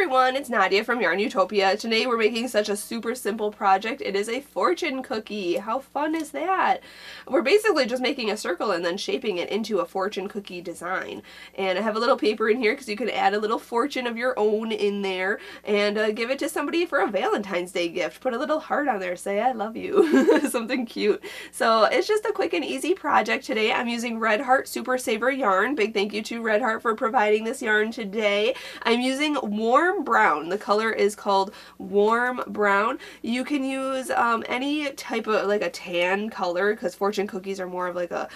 everyone, it's Nadia from YARNutopia. Today we're making such a super simple project. It is a fortune cookie. How fun is that? We're basically just making a circle and then shaping it into a fortune cookie design. And I have a little paper in here because you can add a little fortune of your own in there and give it to somebody for a Valentine's Day gift. Put a little heart on there, say I love you, something cute. So it's just a quick and easy project today. I'm using Red Heart Super Saver yarn. Big thank you to Red Heart for providing this yarn today. I'm using warm brown. The color is called warm brown. You can use any type of like a tan color because fortune cookies are more of like a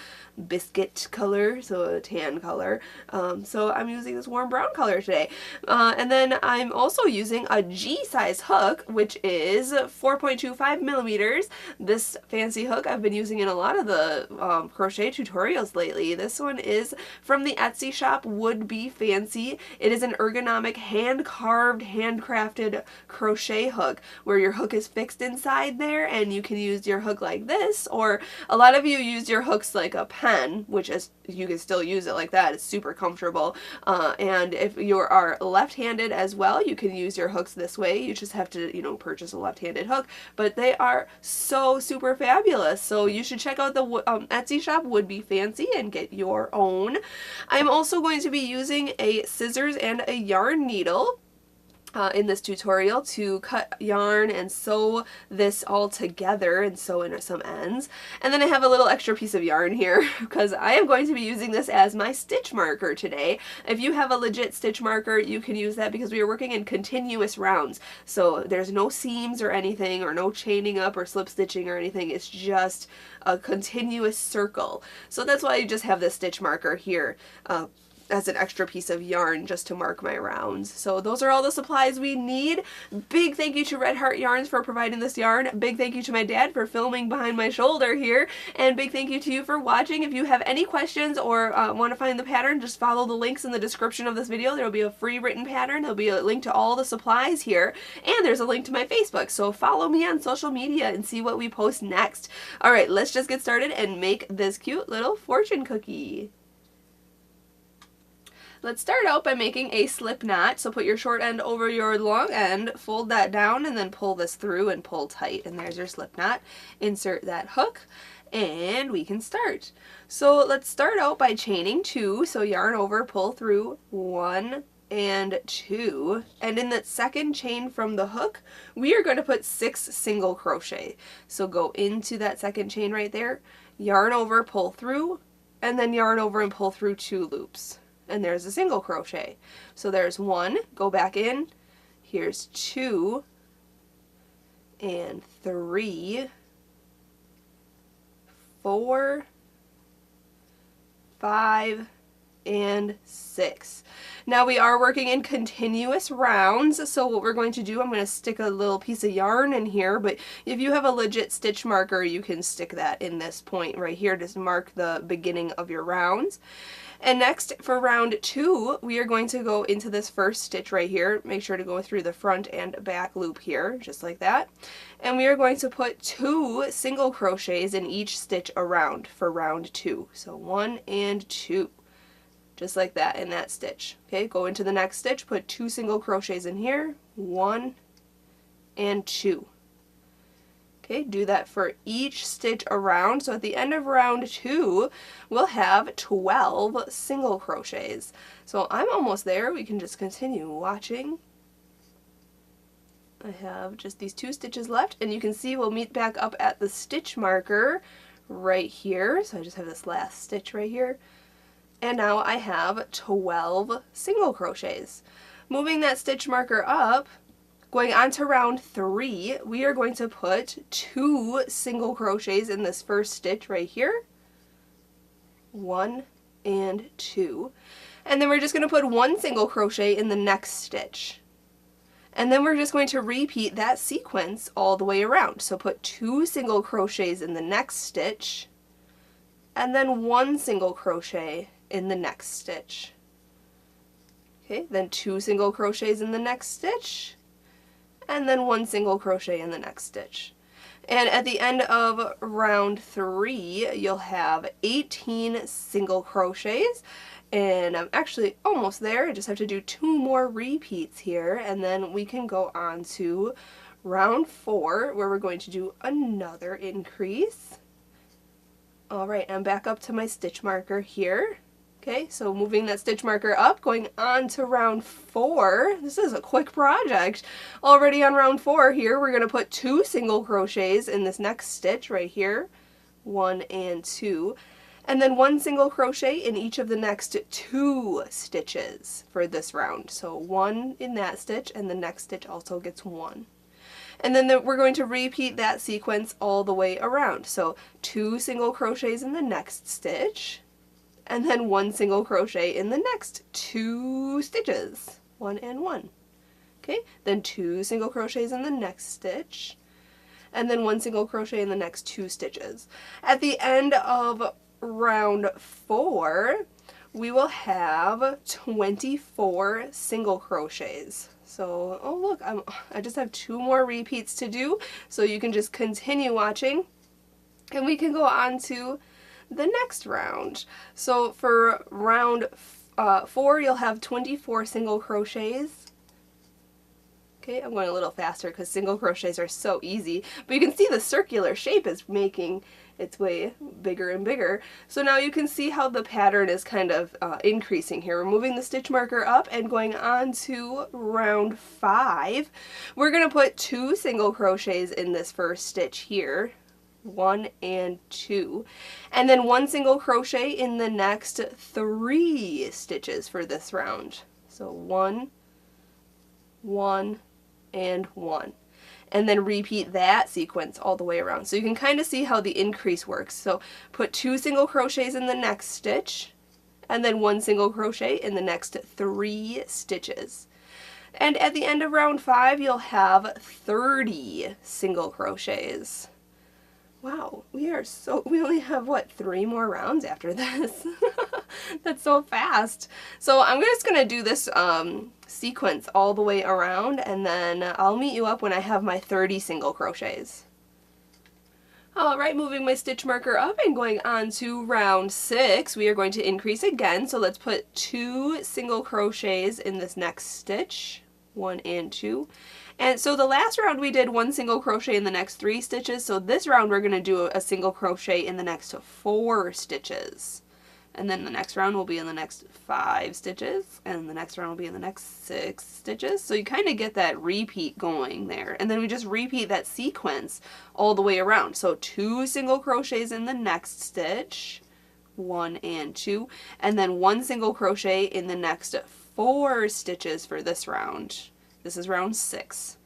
biscuit color, so a tan color. So I'm using this warm brown color today. And then I'm also using a G size hook, which is 4.25 millimeters. This fancy hook I've been using in a lot of the crochet tutorials lately. This one is from the Etsy shop Would Be Fancy. It is an ergonomic hand-carved, handcrafted crochet hook where your hook is fixed inside there and you can use your hook like this, or a lot of you use your hooks like a pen, which is, you can still use it like that. It's super comfortable. And if you are left-handed as well, you can use your hooks this way. You just have to, you know, purchase a left-handed hook, but they are so super fabulous. So you should check out the Etsy shop Would Be Fancy and get your own. I'm also going to be using a scissors and a yarn needle in this tutorial to cut yarn and sew this all together and sew in some ends. And then I have a little extra piece of yarn here because I am going to be using this as my stitch marker today. If you have a legit stitch marker, you can use that because we are working in continuous rounds. So there's no seams or anything, or no chaining up or slip stitching or anything. It's just a continuous circle. So that's why you just have this stitch marker here as an extra piece of yarn just to mark my rounds. So those are all the supplies we need. Big thank you to Red Heart Yarns for providing this yarn. Big thank you to my dad for filming behind my shoulder here. And big thank you to you for watching. If you have any questions or want to find the pattern, just follow the links in the description of this video. There will be a free written pattern. There'll be a link to all the supplies here. And there's a link to my Facebook. So follow me on social media and see what we post next. Alright, let's just get started and make this cute little fortune cookie. Let's start out by making a slip knot. So put your short end over your long end, fold that down, and then pull this through and pull tight. And there's your slip knot. Insert that hook, and we can start. So let's start out by chaining 2. So yarn over, pull through 1 and 2. And in that second chain from the hook, we are going to put 6 single crochet. So go into that second chain right there, yarn over, pull through, and then yarn over and pull through 2 loops. And there's a single crochet. So there's 1, go back in, here's 2, and 3, 4, 5, and 6. Now we are working in continuous rounds, so what we're going to do, I'm going to stick a little piece of yarn in here, but if you have a legit stitch marker, you can stick that in this point right here to mark the beginning of your rounds. And next, for round 2, we are going to go into this first stitch right here. Make sure to go through the front and back loop here, just like that. And we are going to put 2 single crochets in each stitch around for round 2. So 1 and 2. Just like that in that stitch. Okay, go into the next stitch, put 2 single crochets in here, 1 and 2. Okay, do that for each stitch around. So at the end of round 2, we'll have 12 single crochets. So I'm almost there. We can just continue watching. I have just these 2 stitches left, and you can see we'll meet back up at the stitch marker right here. So I just have this last stitch right here. And now I have 12 single crochets. Moving that stitch marker up, going on to round 3, we are going to put 2 single crochets in this first stitch right here. 1 and 2. And then we're just going to put 1 single crochet in the next stitch. And then we're just going to repeat that sequence all the way around. So put 2 single crochets in the next stitch, and then 1 single crochet in the next stitch. Okay, then 2 single crochets in the next stitch, and then 1 single crochet in the next stitch. And at the end of round 3, you'll have 18 single crochets. And I'm actually almost there. I just have to do 2 more repeats here, and then we can go on to round 4, where we're going to do another increase. Alright, I'm back up to my stitch marker here. Okay, so moving that stitch marker up, going on to round 4. This is a quick project. Already on round 4 here, we're going to put 2 single crochets in this next stitch right here. 1 and 2. And then 1 single crochet in each of the next 2 stitches for this round. So 1 in that stitch, and the next stitch also gets 1. And then we're going to repeat that sequence all the way around. So 2 single crochets in the next stitch, and then 1 single crochet in the next 2 stitches. 1 and 1. Okay, then 2 single crochets in the next stitch, and then 1 single crochet in the next 2 stitches. At the end of round 4, we will have 24 single crochets. So, oh look, I just have 2 more repeats to do, so you can just continue watching, and we can go on to the next round. So for round 4, you'll have 24 single crochets. Okay, I'm going a little faster because single crochets are so easy, but you can see the circular shape is making its way bigger and bigger. So now you can see how the pattern is kind of increasing here. We're moving the stitch marker up and going on to round 5. We're going to put 2 single crochets in this first stitch here. 1 and 2, and then 1 single crochet in the next 3 stitches for this round. So 1, 1, and 1. And then repeat that sequence all the way around. So you can kind of see how the increase works. So put 2 single crochets in the next stitch, and then 1 single crochet in the next 3 stitches. And at the end of round 5, you'll have 30 single crochets. Wow, we only have, what, 3 more rounds after this? That's so fast. So I'm just going to do this sequence all the way around, and then I'll meet you up when I have my 30 single crochets. Alright, moving my stitch marker up and going on to round 6, we are going to increase again. So let's put 2 single crochets in this next stitch, 1 and 2. And so the last round we did 1 single crochet in the next 3 stitches, so this round we're going to do a single crochet in the next 4 stitches. And then the next round will be in the next 5 stitches, and the next round will be in the next 6 stitches. So you kind of get that repeat going there. And then we just repeat that sequence all the way around. So 2 single crochets in the next stitch, 1 and 2, and then 1 single crochet in the next 4 stitches for this round. This is round 6.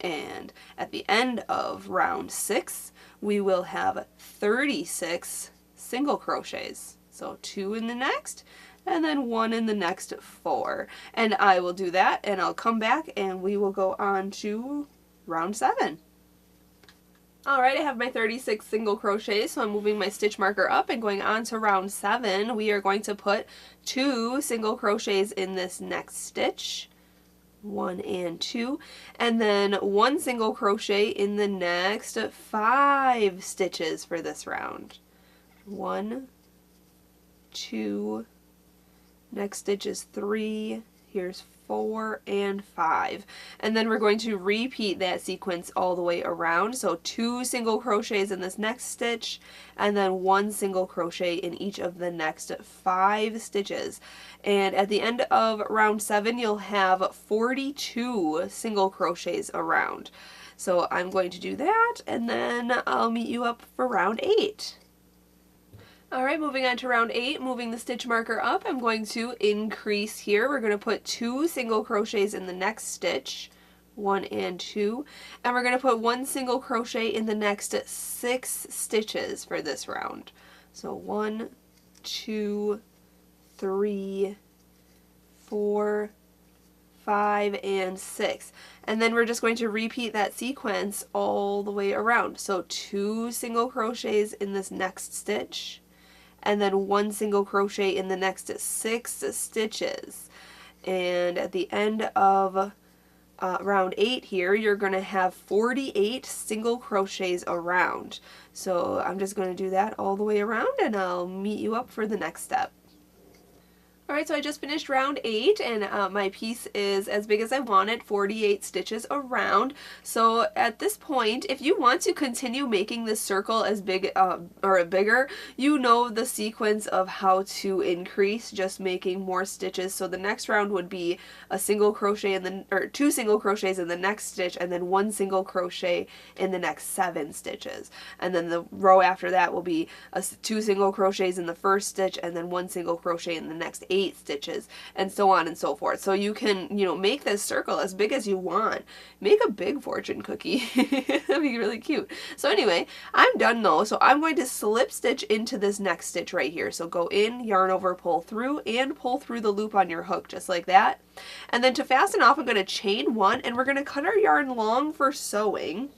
And at the end of round 6, we will have 36 single crochets. So 2 in the next, and then 1 in the next 4. And I will do that, and I'll come back, and we will go on to round 7. Alright, I have my 36 single crochets, so I'm moving my stitch marker up and going on to round 7. We are going to put 2 single crochets in this next stitch. 1 and 2, and then 1 single crochet in the next 5 stitches for this round. 1, 2, next stitch is 3, here's 4 and 5, and then we're going to repeat that sequence all the way around. So 2 single crochets in this next stitch, and then 1 single crochet in each of the next 5 stitches. And at the end of round 7, you'll have 42 single crochets around. So I'm going to do that, and then I'll meet you up for round 8. Alright, moving on to round 8, moving the stitch marker up, I'm going to increase here. We're going to put 2 single crochets in the next stitch, 1 and 2, and we're going to put 1 single crochet in the next 6 stitches for this round. So 1, 2, 3, 4, 5, and 6. And then we're just going to repeat that sequence all the way around. So 2 single crochets in this next stitch, and then 1 single crochet in the next 6 stitches. And at the end of round 8 here, you're going to have 48 single crochets around. So I'm just going to do that all the way around, and I'll meet you up for the next step. Alright, so I just finished round 8, and my piece is as big as I wanted, 48 stitches around. So at this point, if you want to continue making this circle as big or bigger, you know the sequence of how to increase, just making more stitches. So the next round would be a single crochet in the, or 2 single crochets in the next stitch, and then 1 single crochet in the next 7 stitches. And then the row after that will be 2 single crochets in the first stitch, and then 1 single crochet in the next 8 stitches, and so on and so forth. So you can, you know, make this circle as big as you want. Make a big fortune cookie. That'd be really cute. So anyway, I'm done though, so I'm going to slip stitch into this next stitch right here. So go in, yarn over, pull through, and pull through the loop on your hook just like that. And then to fasten off, I'm going to chain 1, and we're going to cut our yarn long for sewing.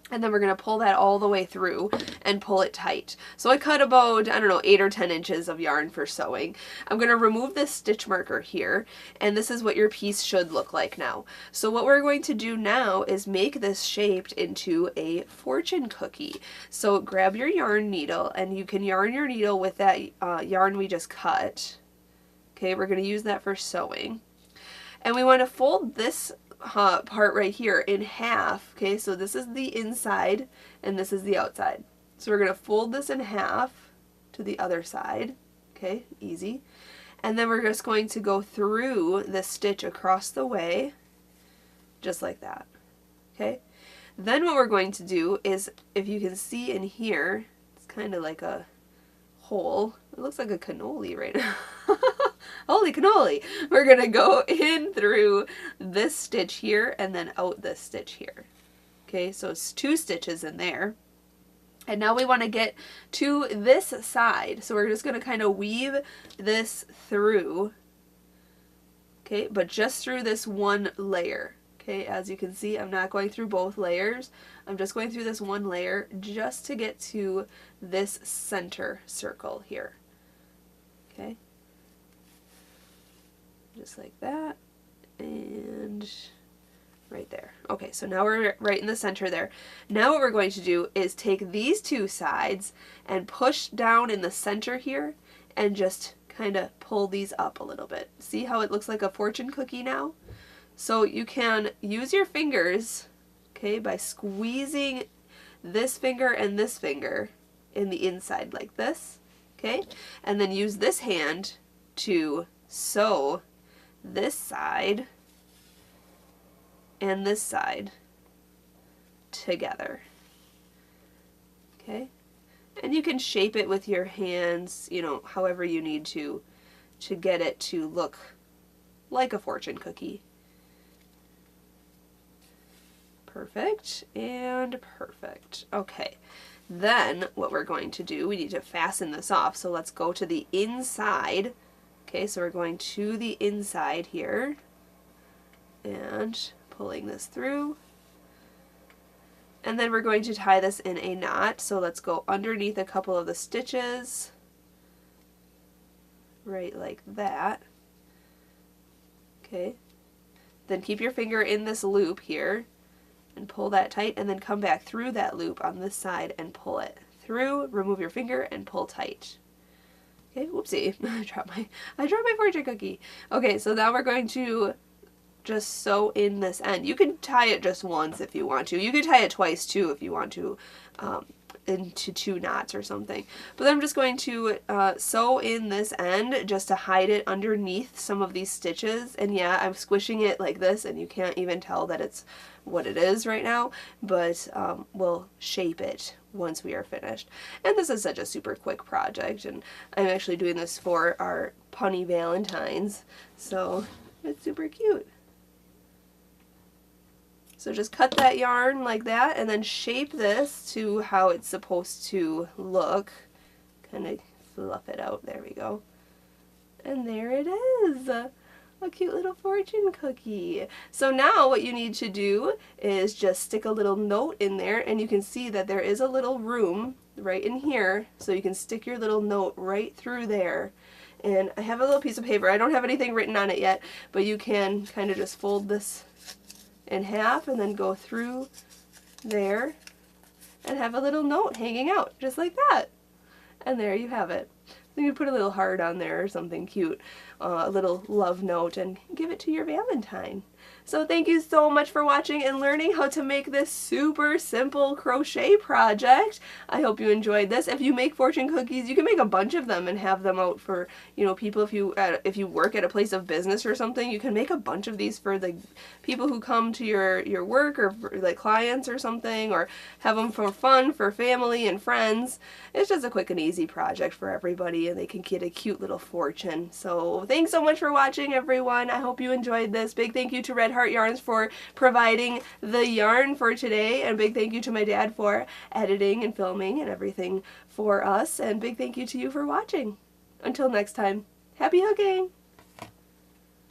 And then we're going to pull that all the way through and pull it tight. So I cut about, I don't know, 8 or 10 inches of yarn for sewing. I'm going to remove this stitch marker here, and this is what your piece should look like now. So what we're going to do now is make this shaped into a fortune cookie. So grab your yarn needle, and you can yarn your needle with that yarn we just cut. Okay, we're going to use that for sewing. And we want to fold this part right here in half. Okay, so this is the inside and this is the outside. So we're going to fold this in half to the other side. Okay, easy. And then we're just going to go through the stitch across the way, just like that. Okay, then what we're going to do is, if you can see in here, it's kind of like a hole. It looks like a cannoli right now. Holy cannoli! We're going to go in through this stitch here and then out this stitch here. Okay, so it's 2 stitches in there. And now we want to get to this side. So we're just going to kind of weave this through. Okay, but just through this one layer. Okay, as you can see, I'm not going through both layers. I'm just going through this one layer just to get to this center circle here. Okay. Just like that, and right there. Okay, so now we're right in the center there. Now what we're going to do is take these 2 sides and push down in the center here and just kind of pull these up a little bit. See how it looks like a fortune cookie now? So you can use your fingers, okay, by squeezing this finger and this finger in the inside like this, okay, and then use this hand to sew this side and this side together. Okay, and you can shape it with your hands, you know, however you need to get it to look like a fortune cookie. Perfect and perfect. Okay, then what we're going to do, we need to fasten this off. So let's go to the inside. Okay, so we're going to the inside here and pulling this through. And then we're going to tie this in a knot. So let's go underneath a couple of the stitches, right like that. Okay, then keep your finger in this loop here and pull that tight, and then come back through that loop on this side and pull it through, remove your finger and pull tight. Okay, whoopsie, I dropped my fortune cookie. Okay, so now we're going to just sew in this end. You can tie it just once if you want to. You can tie it twice too if you want to, into 2 knots or something. But I'm just going to sew in this end just to hide it underneath some of these stitches. And yeah, I'm squishing it like this, and you can't even tell that it's what it is right now, but we'll shape it once we are finished. And this is such a super quick project, and I'm actually doing this for our punny Valentines, so it's super cute. So just cut that yarn like that, and then shape this to how it's supposed to look. Kind of fluff it out, there we go. And there it is! A cute little fortune cookie. So now what you need to do is just stick a little note in there, and you can see that there is a little room right in here, so you can stick your little note right through there. And I have a little piece of paper. I don't have anything written on it yet, but you can kind of just fold this in half and then go through there and have a little note hanging out, just like that. And there you have it. You can put a little heart on there or something cute, a little love note, and give it to your Valentine. So thank you so much for watching and learning how to make this super simple crochet project. I hope you enjoyed this. If you make fortune cookies, you can make a bunch of them and have them out for, you know, people. If you work at a place of business or something, you can make a bunch of these for the people who come to your work, or for, like, clients or something, or have them for fun for family and friends. It's just a quick and easy project for everybody, and they can get a cute little fortune. So thanks so much for watching, everyone. I hope you enjoyed this. Big thank you to Red Heart Yarns for providing the yarn for today, and big thank you to my dad for editing and filming and everything for us, and big thank you to you for watching. Until next time, happy hooking!